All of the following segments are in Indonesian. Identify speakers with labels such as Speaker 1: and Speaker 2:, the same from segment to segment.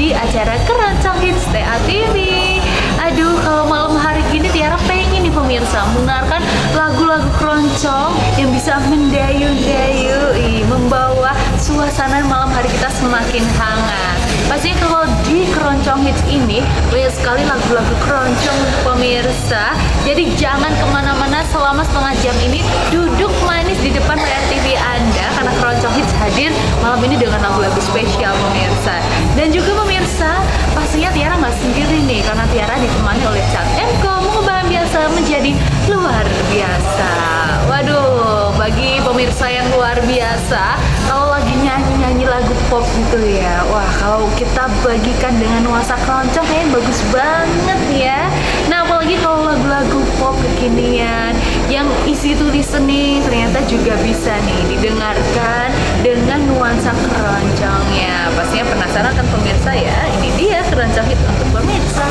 Speaker 1: di acara Keroncong Hits TA TV. Aduh, kalau malam hari gini Tiara pengen nih pemirsa mendengarkan lagu-lagu keroncong yang bisa mendayu-dayu, membawa suasana malam hari kita semakin hangat. Pastinya kalau di Keroncong Hits ini banyak sekali lagu-lagu keroncong untuk pemirsa. Jadi jangan kemana-mana selama setengah jam ini, duduk manis di depan layar TV Anda karena Keroncong Hits hadir malam ini dengan lagu-lagu spesial pemirsa. Dan juga pemirsa, pastinya Tiara nggak sendiri nih karena Tiara ditemani oleh Cat Emko mengubah biasa menjadi luar biasa. Waduh, bagi pemirsa yang luar biasa, kalau lagi nyanyi-nyanyi lagu pop gitu ya, wah kalau kita bagikan dengan nuansa keroncong kayaknya bagus banget ya. Nah, apalagi kalau lagu-lagu pop kekinian yang easy to listening ternyata juga bisa nih didengarkan dengan nuansa keroncongnya. Pastinya penasaran kan pemirsa ya? Ini dia Keroncong Hits untuk pemirsa.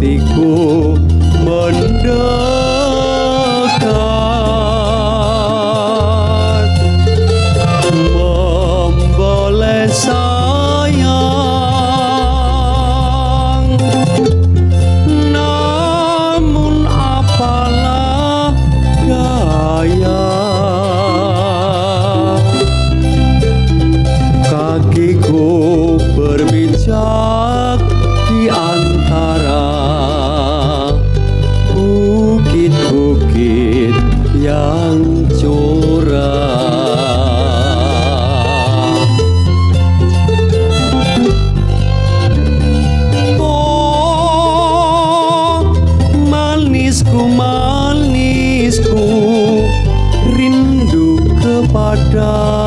Speaker 2: hatiku mendekat, memboleh sayang, namun apalah daya, kakiku berpijak di antara bukit-bukit yang curam. Oh, manisku, manisku, rindu kepadamu.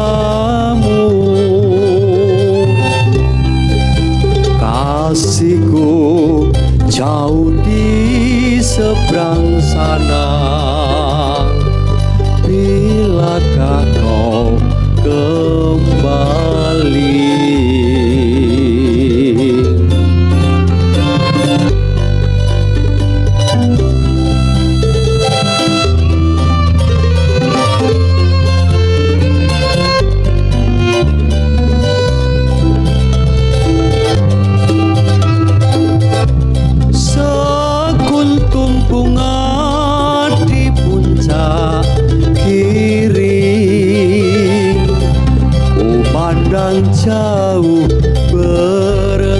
Speaker 2: Kasihku jauh di seberang sana, bilakah kau kembali? Sekuntum bunga di puncak kiri, ku pandang jauh berseri.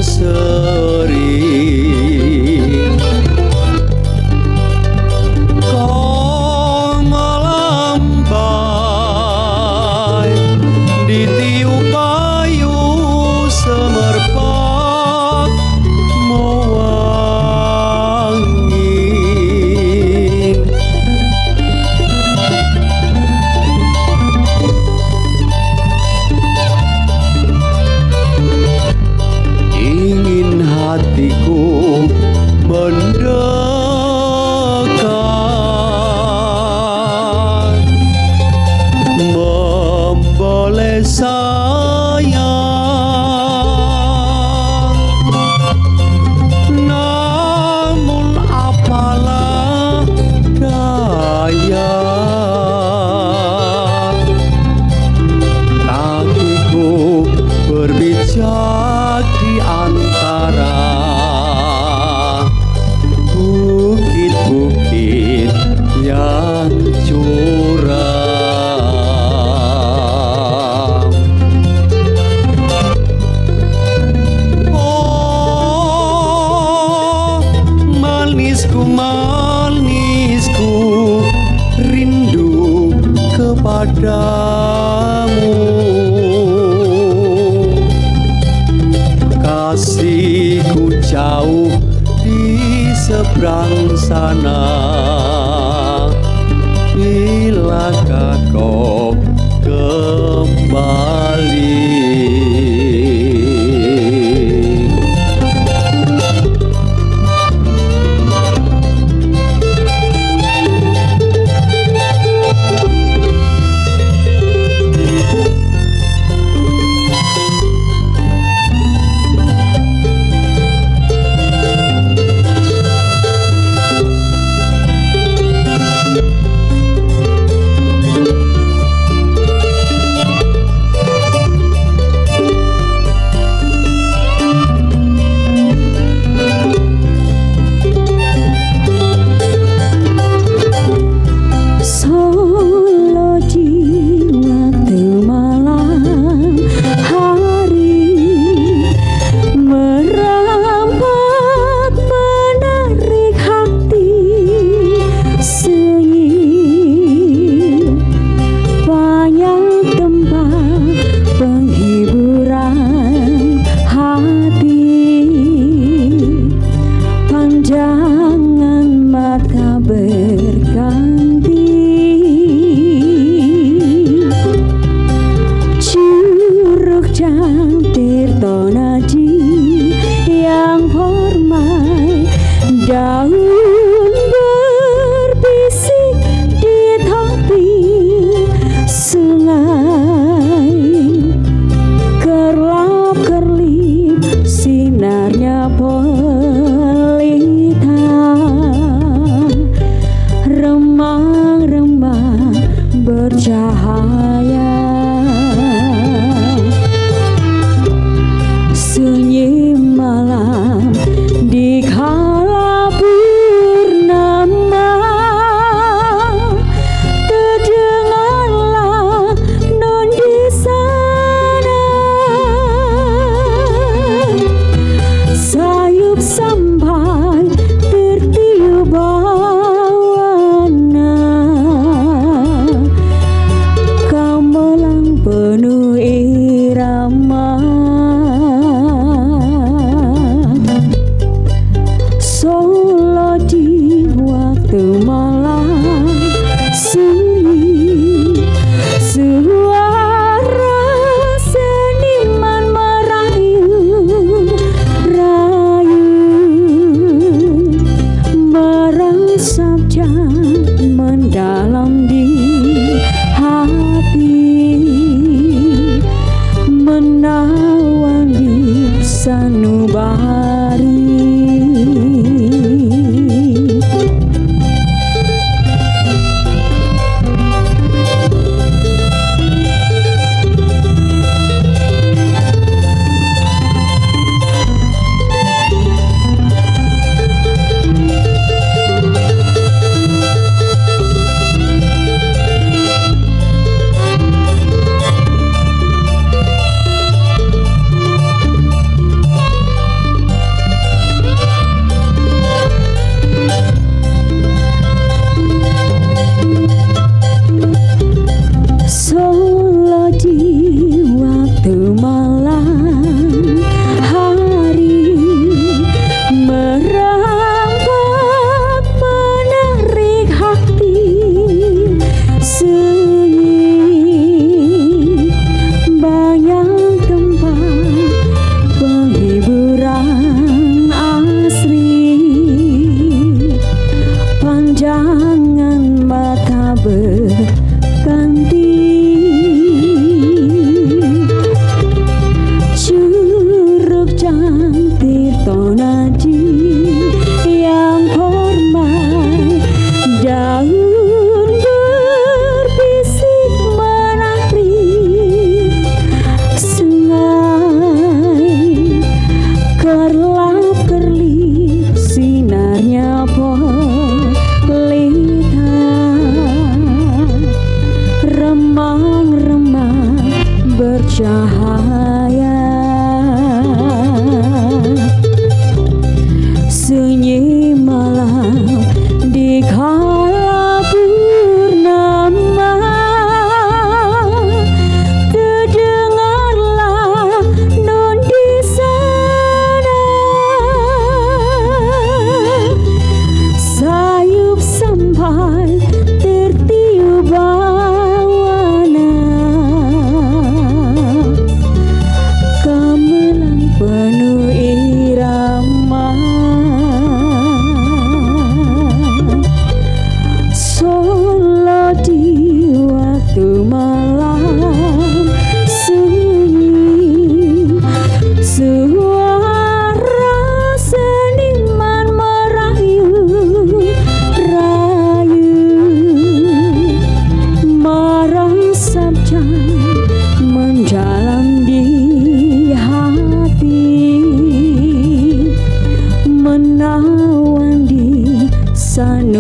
Speaker 2: Kau melambai di tiup kayu semerbak mewangi. Ingin hatiku mendekat, memboleh sayang, namun apalah daya, kakiku berpijak di antara bukit-bukit yang curam. Oh, manisku, manisku, rindu kepadamu. Kasihku jauh di seberang sana, bilakah kau kembali?
Speaker 3: sinarnya pelita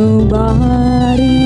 Speaker 3: sanubari.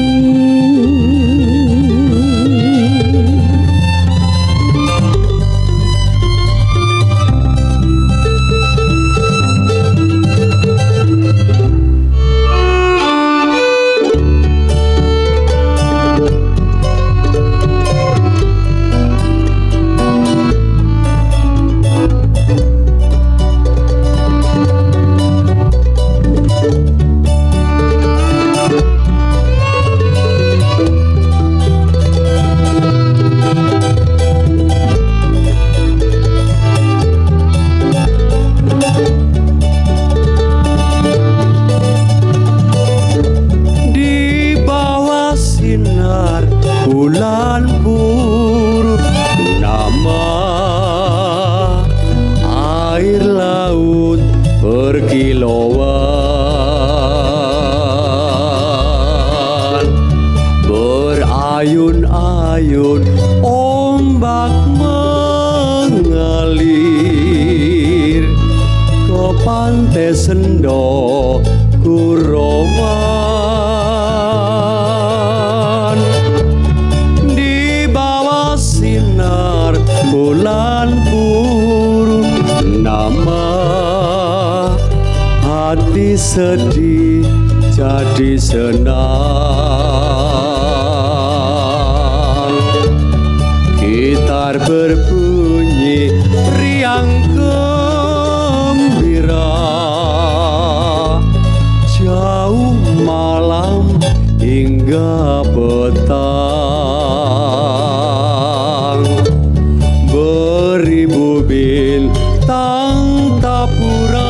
Speaker 2: Bulan puru, nama air laut berkilauan, berayun-ayun ombak mengalir ke pantai Sendo Kuroman. Bulan puru, nama hati sedih jadi senang. Gitar berbunyi riang gembira, jauh malam hingga petang. Beribu bintang taburan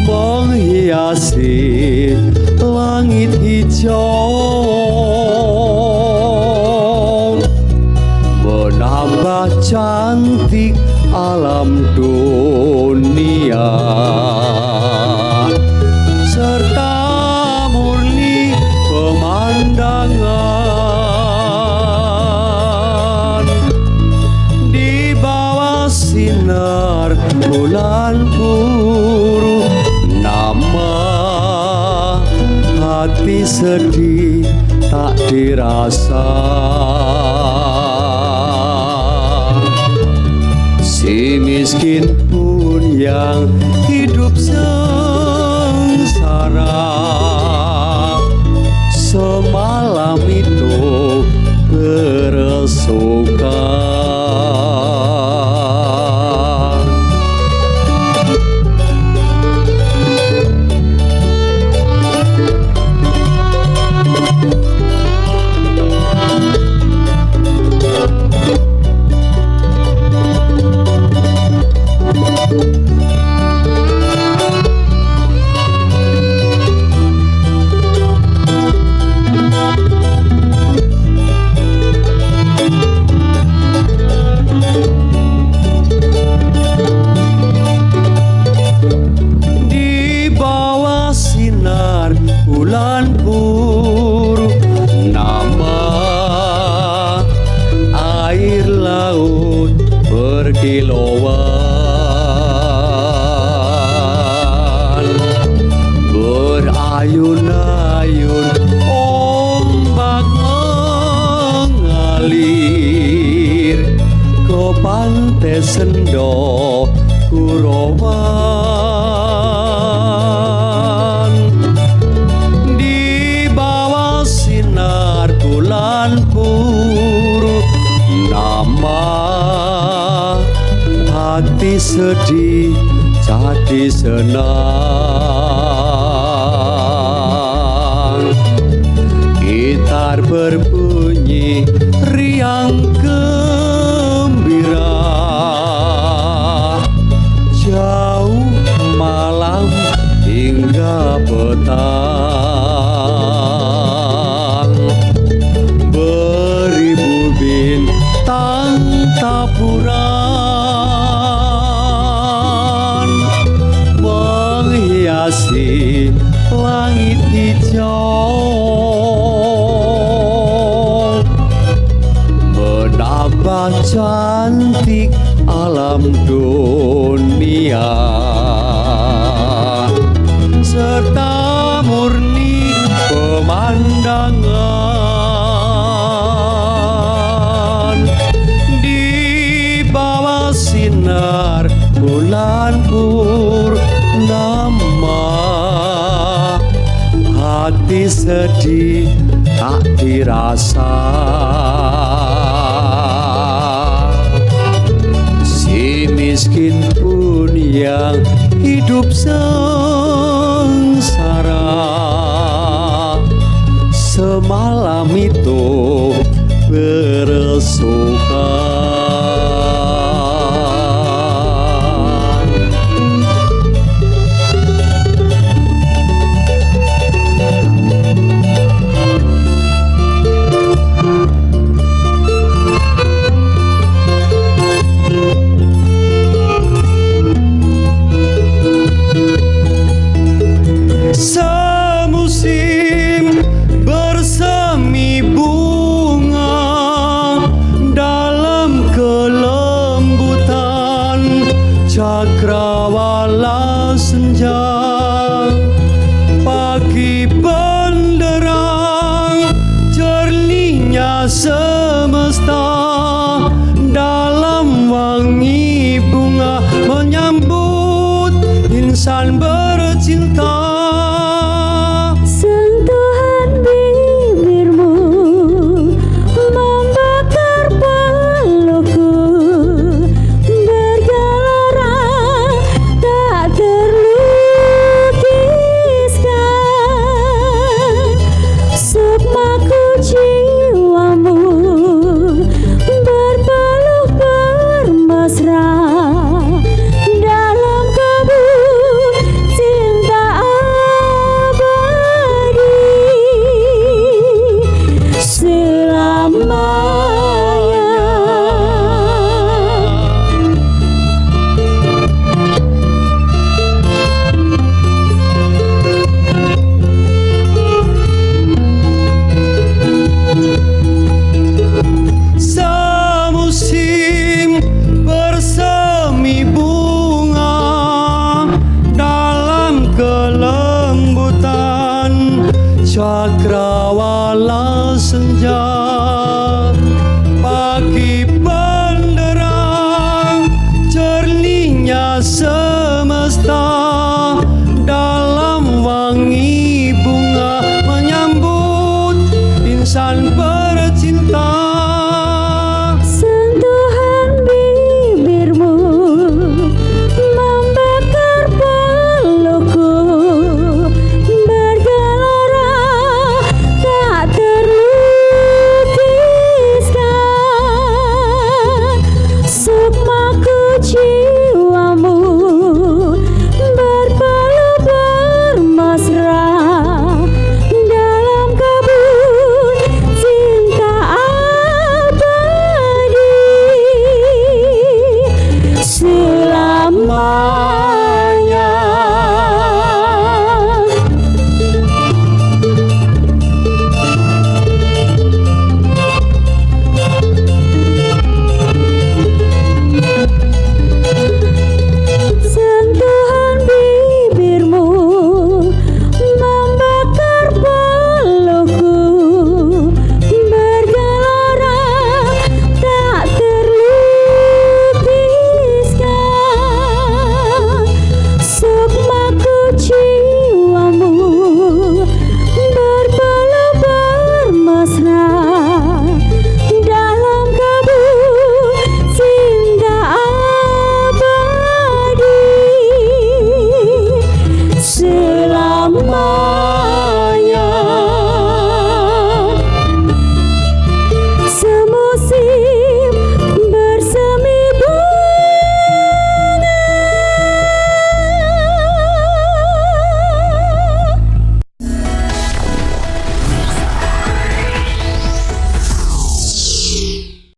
Speaker 2: menghiasi langit hijau, menambah cantik alam dunia serta murni pemandangan. Sinar bulan puru, nama hati sedih tak dirasa. Si miskin pun yang hidup sengsara, semalam itu beresukan. Bulan puru, nama air laut berkilauan, berayun-ayun ombak mengalir ke pantai Sendo Kuroman. Bulan puru, nama hati sedih jadi senang. Gitar berbunyi riang gembira, jauh malam hingga petang. Beribu bintang taburan menghiasi langit hijau, menambah cantik alam dunia pemandangan di bawah sinar bulan purnama. Hati sedih tak dirasa, si miskin pun yang hidup sengsara semalam itu beresokan. Semusim bersemi bunga dalam kelembutan cakrawala senja. Pagi benderang jernihnya semesta dalam wangi bunga menyambut insan bercinta.